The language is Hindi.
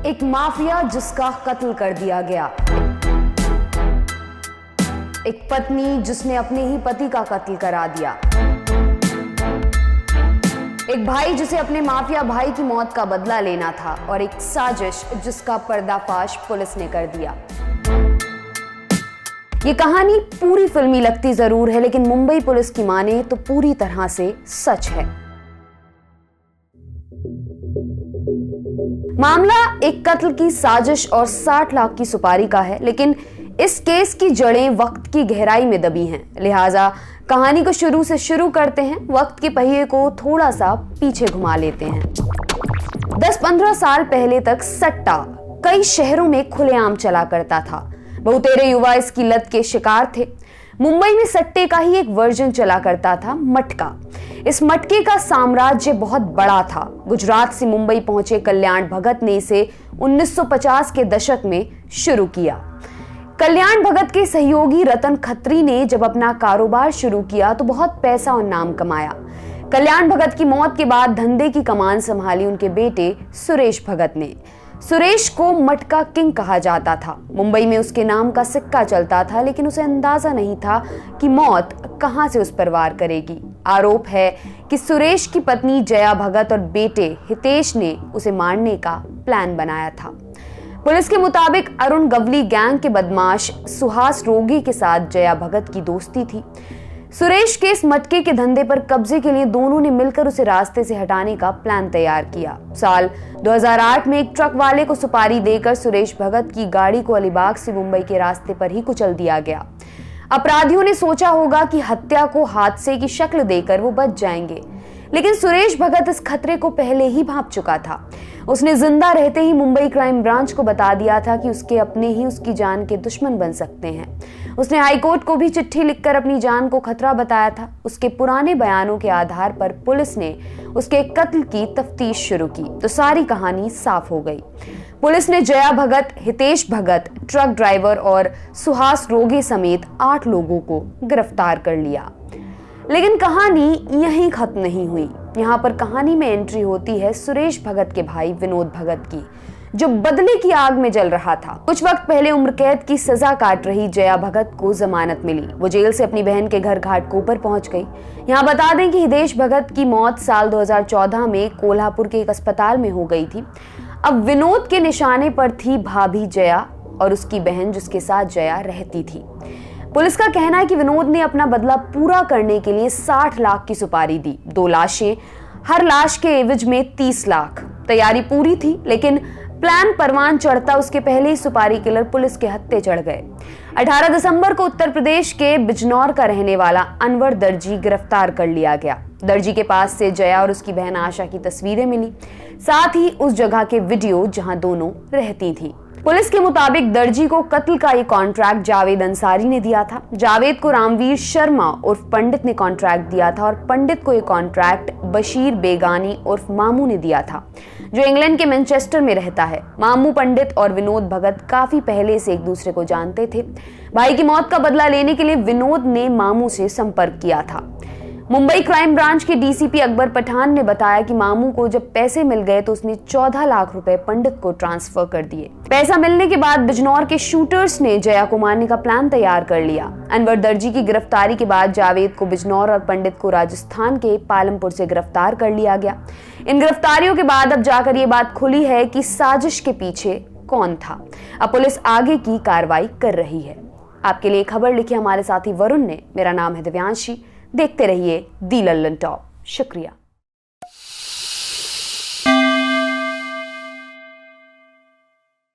एक माफिया जिसका कत्ल कर दिया गया। एक पत्नी जिसने अपने ही पति का कत्ल करा दिया। एक भाई जिसे अपने माफिया भाई की मौत का बदला लेना था और एक साजिश जिसका पर्दाफाश पुलिस ने कर दिया। ये कहानी पूरी फिल्मी लगती जरूर है, लेकिन मुंबई पुलिस की माने तो पूरी तरह से सच है। मामला एक कत्ल की साजिश और 60 लाख की सुपारी का है, लेकिन इस केस की जड़ें वक्त की गहराई में दबी हैं। लिहाजा कहानी को शुरू से शुरू करते हैं, वक्त के पहिए को थोड़ा सा पीछे घुमा लेते हैं। 10-15 साल पहले तक सट्टा कई शहरों में खुलेआम चला करता था। बहुतेरे युवा इसकी लत के शिकार थे। मुंबई में सट्टे का ही एक वर्जन चला करता था, मटका। इस मटके का साम्राज्य बहुत बड़ा था। गुजरात से मुंबई पहुंचे कल्याण भगत ने इसे 1950 के दशक में शुरू किया। कल्याण भगत के सहयोगी रतन खत्री ने जब अपना कारोबार शुरू किया तो बहुत पैसा और नाम कमाया। कल्याण भगत की मौत के बाद धंधे की कमान संभाली उनके बेटे सुरेश भगत ने। सुरेश को मटका किंग कहा जाता था। मुंबई में उसके नाम का सिक्का चलता था, लेकिन उसे अंदाजा नहीं था कि मौत कहां से उस पर वार करेगी। आरोप है कि सुरेश की पत्नी जया भगत और बेटे हितेश ने उसे मारने का प्लान बनाया था। पुलिस के मुताबिक अरुण गवली गैंग के बदमाश सुहास रोगी के साथ जया भगत की दोस्ती थी। सुरेश के इस मटके के धंधे पर कब्जे के लिए दोनों ने मिलकर उसे रास्ते से हटाने का प्लान तैयार किया। साल 2008 में एक ट्रक वाले को सुपारी देकर सुरेश भगत की गाड़ी को अलीबाग से मुंबई के रास्ते पर ही कुचल दिया गया। अपराधियों ने सोचा होगा कि हत्या को हादसे की शक्ल देकर वो बच जाएंगे, लेकिन सुरेश भगत इस खतरे को पहले ही भांप चुका था। उसने जिंदा रहते ही मुंबई क्राइम ब्रांच को बता दिया था कि उसके अपने ही उसकी जान के दुश्मन बन सकते हैं। उसने हाईकोर्ट को भी चिट्ठी लिखकर अपनी जान को खतरा बताया था। उसके पुराने बयानों के आधार पर पुलिस ने उसके कत्ल की तफ्तीश शुरू की तो सारी कहानी साफ हो गई। पुलिस ने जया भगत, हितेश भगत, ट्रक ड्राइवर और सुहास रोगे समेत 8 लोगों को गिरफ्तार कर लिया। लेकिन कहानी यहीं खत्म नहीं हुई। यहाँ पर कहानी में एंट्री होती है सुरेश भगत के भाई विनोद भगत की, जो बदले की आग में जल रहा था। कुछ वक्त पहले उम्र कैद की सजा काट रही जया भगत को जमानत मिली। वो जेल से अपनी बहन के घर घाटकोपर पहुंच गई। यहाँ बता दें कि हितेश भगत की मौत साल 2014 में कोल्हापुर के एक अस्पताल में हो गई थी। अब विनोद के निशाने पर थी भाभी जया और उसकी बहन जिसके साथ जया रहती थी। पुलिस का कहना है कि विनोद ने अपना बदला पूरा करने के लिए 60 लाख की सुपारी दी। 2 लाशें, हर लाश के एवज में 30 लाख। तैयारी पूरी थी, लेकिन प्लान परवान चढ़ता उसके पहले ही सुपारी किलर पुलिस के हत्थे चढ़ गए। 18 दिसंबर को उत्तर प्रदेश के बिजनौर का रहने वाला अनवर दर्जी गिरफ्तार कर लिया गया। दर्जी के पास से जया और उसकी बहन आशा की तस्वीरें मिली, साथ ही उस जगह के वीडियो जहां दोनों रहती थी। पुलिस के मुताबिक दर्जी को कत्ल का ये कॉन्ट्रैक्ट जावेद अंसारी ने दिया था। जावेद को रामवीर शर्मा उर्फ पंडित ने कॉन्ट्रैक्ट दिया था और पंडित को ये कॉन्ट्रैक्ट बशीर बेगानी उर्फ मामू ने दिया था, जो इंग्लैंड के मैनचेस्टर में रहता है। मामू पंडित और विनोद भगत काफी पहले से एक दूसरे को जानते थे। भाई की मौत का बदला लेने के लिए विनोद ने मामू से संपर्क किया था। मुंबई क्राइम ब्रांच के डीसीपी अकबर पठान ने बताया कि मामू को जब पैसे मिल गए तो उसने 14 लाख रुपए पंडित को ट्रांसफर कर दिए। पैसा मिलने के बाद बिजनौर के शूटर्स ने जया को मारने का प्लान तैयार कर लिया। अनवर दर्जी की गिरफ्तारी के बाद जावेद को बिजनौर और पंडित को राजस्थान के पालमपुर से गिरफ्तार कर लिया गया। इन गिरफ्तारियों के बाद अब जाकर ये बात खुली है कि साजिश के पीछे कौन था। अब पुलिस आगे की कार्रवाई कर रही है। आपके लिए खबर लिखी हमारे साथी वरुण ने। मेरा नाम है दिव्यांशी। देखते रहिए दी लल्लन टॉप। शुक्रिया।